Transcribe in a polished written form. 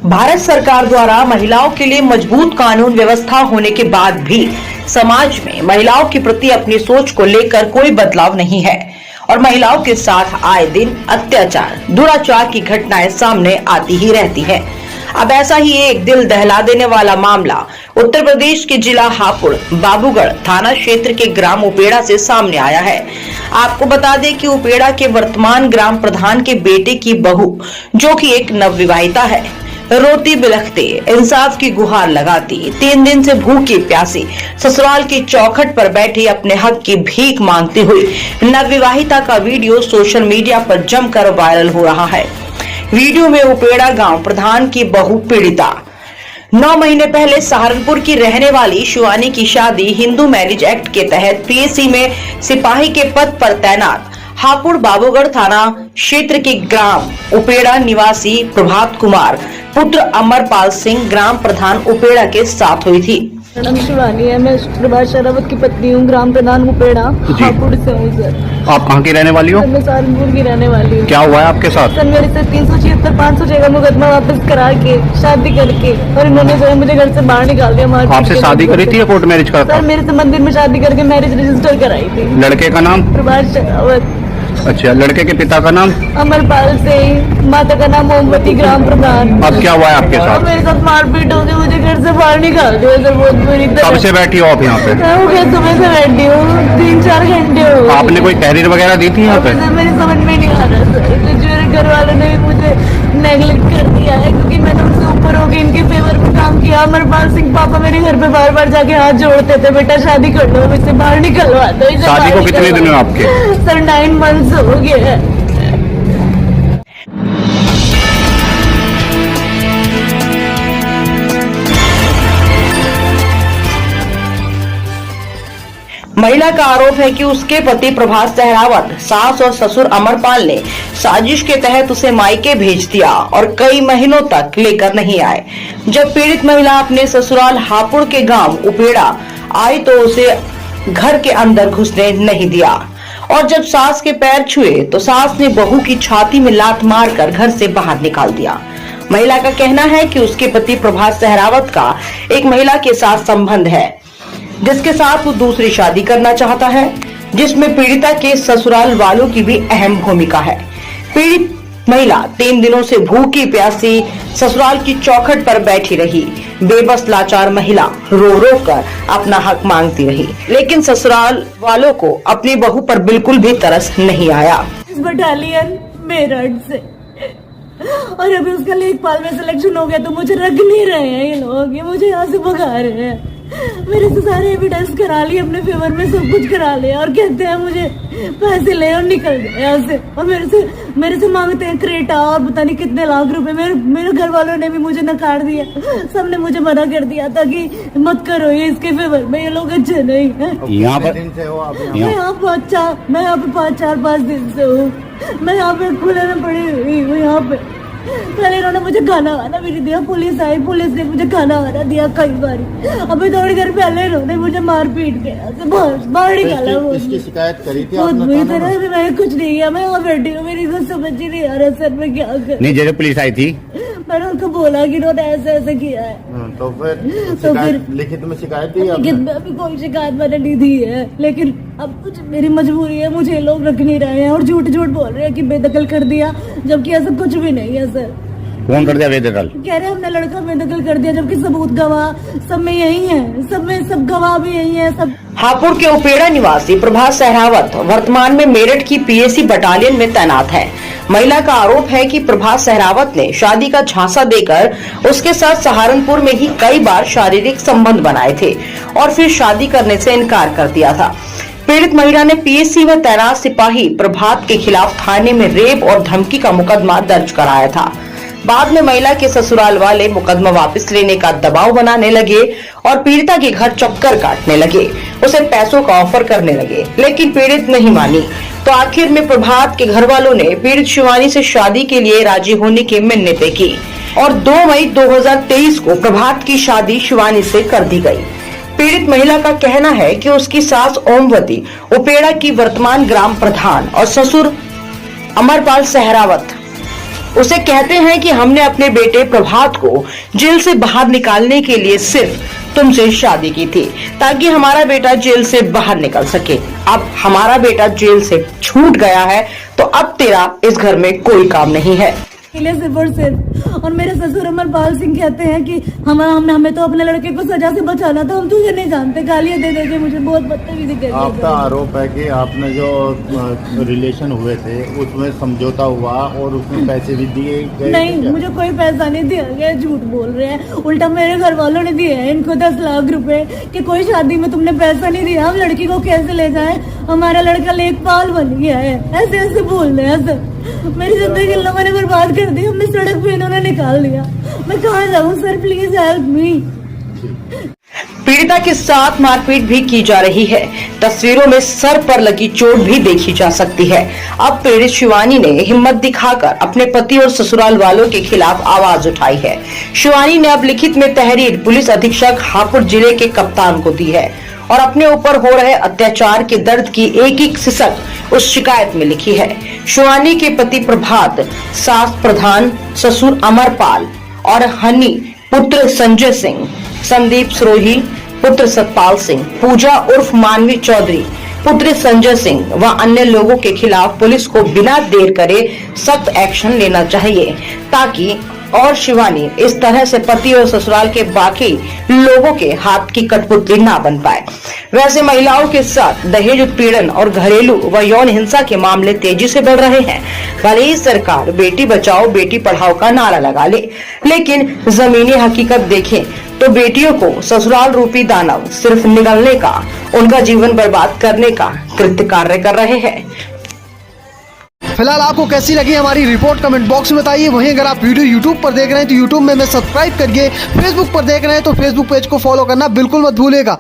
भारत सरकार द्वारा महिलाओं के लिए मजबूत कानून व्यवस्था होने के बाद भी समाज में महिलाओं के प्रति अपनी सोच को लेकर कोई बदलाव नहीं है और महिलाओं के साथ आए दिन अत्याचार, दुराचार की घटनाएं सामने आती ही रहती है। अब ऐसा ही एक दिल दहला देने वाला मामला उत्तर प्रदेश के जिला हापुड़ बाबूगढ़ थाना क्षेत्र के ग्राम उपेड़ा से सामने आया है। आपको बता दें कि उपेड़ा के वर्तमान ग्राम प्रधान के बेटे की बहू, जो कि एक नवविवाहिता है, रोती बिलखते इंसाफ की गुहार लगाती 3 दिन से भूखी प्यासी ससुराल की चौखट पर बैठी अपने हक की भीख मांगती हुई नवविवाहिता का वीडियो सोशल मीडिया पर जमकर वायरल हो रहा है। वीडियो में उपेड़ा गांव प्रधान की बहू पीड़िता 9 महीने पहले सहारनपुर की रहने वाली शिवानी की शादी हिंदू मैरिज एक्ट के तहत पीएसी में सिपाही के पद पर तैनात हापुड़ बाबूगढ़ थाना क्षेत्र के ग्राम उपेड़ा निवासी प्रभात कुमार पुत्र अमरपाल सिंह ग्राम प्रधान उपेड़ा के साथ हुई थी। नाम शिवानी है, मैं प्रभात शेरावत की पत्नी हूँ, ग्राम प्रधान उपेड़ा हापुड़ से हूँ सर। आप कहाँ की रहने वाली हो? मैं सहारनपुर की रहने वाली हूँ। क्या हुआ है आपके साथ? सर मेरे से 376 500 का मुकदमा वापस करा के शादी करके और इन्होंने जो है मुझे घर से बाहर निकाल दिया। आपसे शादी करी थी या कोर्ट मैरिज करा था? सर मेरे से मंदिर में शादी करके मैरिज रजिस्टर कराई थी। लड़के का नाम? प्रभात शेरावत। अच्छा, लड़के के पिता का नाम? अमरपाल सिंह, माता का नाम मोमबत्ती, ग्राम प्रधान। अब क्या हुआ है आपके साथ? मेरे साथ मारपीट हो गई, मुझे घर से बाहर निकाल दिया सर बहुत बुरी तरह। कब से बैठी हो आप यहाँ पे? मैं हो गया सुबह से बैठी हूँ, 3-4 घंटे हो गए। आपने कोई तहरीर वगैरह दी थी यहाँ पे? मेरी समझ में नहीं आ रहा सर, मेरे घर वालों ने भी मुझे नेगलेक्ट कर दिया है क्योंकि मैंने उनसे ऊपर होकर इनके फेवर में काम किया। अमरपाल सिंह पापा मेरे घर पे बार बार जाके हाथ जोड़ते थे, बेटा शादी कर लो, मुझसे बाहर निकलवा दो। शादी को कितने दिन हुए आपके? सर 9 मंथ्स हो गए हैं। महिला का आरोप है कि उसके पति प्रभात सहरावत, सास और ससुर अमरपाल ने साजिश के तहत उसे मायके भेज दिया और कई महीनों तक लेकर नहीं आए। जब पीड़ित महिला अपने ससुराल हापुड़ के गांव उपेड़ा आई तो उसे घर के अंदर घुसने नहीं दिया और जब सास के पैर छुए तो सास ने बहू की छाती में लात मारकर घर से बाहर निकाल दिया। महिला का कहना है कि उसके पति प्रभात सहरावत का एक महिला के साथ संबंध है, जिसके साथ वो दूसरी शादी करना चाहता है, जिसमें पीड़िता के ससुराल वालों की भी अहम भूमिका है। पीड़ित महिला 3 दिनों से भूखी प्यासी ससुराल की चौखट पर बैठी रही। बेबस लाचार महिला रो रो कर अपना हक मांगती रही, लेकिन ससुराल वालों को अपनी बहू पर बिल्कुल भी तरस नहीं आया। इस बटालियन मेरठ से और अभी उसका लेखपाल में सिलेक्शन हो गया तो मुझे रख नहीं रहे हैं ये लोग, ये मुझे यहाँ से भगा रहे हैं। मेरे से सारे एविडेंस करा लिए, अपने फेवर में सब कुछ करा लिया और कहते हैं मुझे पैसे ले और निकल जाए यहाँ से। और मेरे से मांगते हैं क्रेटा और पता नहीं कितने लाख रुपए। मेरे घर वालों ने भी मुझे नकार दिया, सबने मुझे मना कर दिया था कि मत करो ये इसके फेवर में, ये लोग अच्छे नहीं है। यहाँ पर मैं यहाँ पे 4-5 दिन से हूँ। मैं यहाँ पे खुले में पड़ी हुई हूँ। यहाँ पे पहले इन्होंने मुझे खाना वाना भी नहीं दिया, पुलिस आई, पुलिस ने मुझे खाना वाना दिया कई बार। अभी थोड़ी देर पहले इन्होंने मुझे मार पीट के बाहर निकाला। इसकी शिकायत करी थी बहुत बुरी तरह से। मैंने कुछ नहीं किया, मैं वहाँ बैठी हूँ, मेरी कुछ समझ ही नहीं आ रहा सर मैं क्या करूँ। नहीं, जैसे पुलिस आई थी मैंने उनको बोला कि इन्होंने ऐसे किया है। तो फिर लिखित में शिकायत दी? लिखित में अभी कोई शिकायत मैंने नहीं दी है, लेकिन अब कुछ मेरी मजबूरी है, मुझे लोग रख नहीं रहे हैं और झूठ बोल रहे हैं कि बेदखल कर दिया, जबकि ऐसा कुछ भी नहीं है सर। कौन कर दिया बेदखल? कह रहे हमने लड़का बेदखल कर दिया, जबकि सबूत गवाह सब में यही है, सब गवाह भी यही है सब। हापुड़ के उपेड़ा निवासी प्रभात सहरावत वर्तमान में मेरठ की पीएसी बटालियन में तैनात है। महिला का आरोप है कि प्रभात सहरावत ने शादी का झांसा देकर उसके साथ सहारनपुर में ही कई बार शारीरिक संबंध बनाए थे और फिर शादी करने से इनकार कर दिया था। पीड़ित महिला ने पीएसी में तैनात सिपाही प्रभात के खिलाफ थाने में रेप और धमकी का मुकदमा दर्ज कराया था। बाद में महिला के ससुराल वाले मुकदमा वापस लेने का दबाव बनाने लगे और पीड़िता के घर चक्कर काटने लगे, उसे पैसों का ऑफर करने लगे, लेकिन पीड़ित नहीं मानी। तो आखिर में प्रभात के घर वालों ने पीड़ित शिवानी से शादी के लिए राजी होने की मिन्नतें की और 2 मई 2023 को प्रभात की शादी शिवानी से कर दी गई। पीड़ित महिला का कहना है कि उसकी सास ओमवती उपेड़ा की वर्तमान ग्राम प्रधान और ससुर अमरपाल सहरावत उसे कहते हैं कि हमने अपने बेटे प्रभात को जेल से बाहर निकालने के लिए सिर्फ तुमसे शादी की थी ताकि हमारा बेटा जेल से बाहर निकल सके। अब हमारा बेटा जेल से छूट गया है तो अब तेरा इस घर में कोई काम नहीं है। सिर्फ और सिर्फ। और मेरे ससुर अमरपाल सिंह कहते हैं कि हमें तो अपने लड़के को सजा से बचाना था, हम तुझे नहीं जानते, गालियां दे के मुझे बहुत बदतमीजी कर दी। आपका आरोप है कि आपने जो रिलेशन हुए थे उसमें समझौता हुआ और उसमें पैसे भी दिए गए? नहीं, मुझे कोई पैसा नहीं दिया गया, झूठ बोल रहे हैं। उल्टा मेरे घर वालों ने दिए हैं इनको 10 लाख रुपए कि कोई शादी में तुमने पैसा नहीं दिया, हम लड़की को कैसे ले जाए, हमारा लड़का लेखपाल बन गया है, ऐसे ऐसे बोल रहे हैं सर। मेरी जिंदगी लोगों ने बर्बाद कर दी, हमने सड़क पे इन्होंने निकाल दिया। मैं कहाँ जाऊँ सर, प्लीज हेल्प मी। पीड़िता के साथ मारपीट भी की जा रही है। तस्वीरों में सर पर लगी चोट भी देखी जा सकती है। अब पीड़ित शिवानी ने हिम्मत दिखाकर अपने पति और ससुराल वालों के खिलाफ आवाज उठाई है। शिवानी ने अब लिखित में तहरीर पुलिस अधीक्षक हापुड़ जिले के कप्तान को दी है और अपने ऊपर हो रहे अत्याचार के दर्द की एक एक सिसक उस शिकायत में लिखी है। शिवानी के पति प्रभात, सास प्रधान, ससुर अमरपाल और हनी, पुत्र संजय सिंह, संदीप सरोही, पुत्र सतपाल सिंह, पूजा उर्फ मानवी चौधरी, पुत्र संजय सिंह व अन्य लोगों के खिलाफ पुलिस को बिना देर करे सख्त एक्शन लेना चाहिए ताकि और शिवानी इस तरह से पति और ससुराल के बाकी लोगों के हाथ की कठपुतली ना बन पाए। वैसे महिलाओं के साथ दहेज उत्पीड़न और घरेलू व यौन हिंसा के मामले तेजी से बढ़ रहे हैं। भले ही सरकार बेटी बचाओ बेटी पढ़ाओ का नारा लगा ले, लेकिन जमीनी हकीकत देखें तो बेटियों को ससुराल रूपी दानव सिर्फ निगलने का, उनका जीवन बर्बाद करने का कृत्य कार्य कर रहे हैं। फिलहाल आपको कैसी लगी हमारी रिपोर्ट कमेंट बॉक्स में बताइए। वहीं अगर आप वीडियो यूट्यूब पर देख रहे हैं तो यूट्यूब में सब्सक्राइब करिए, फेसबुक पर देख रहे हैं तो फेसबुक पेज को फॉलो करना बिल्कुल मत भूलिएगा।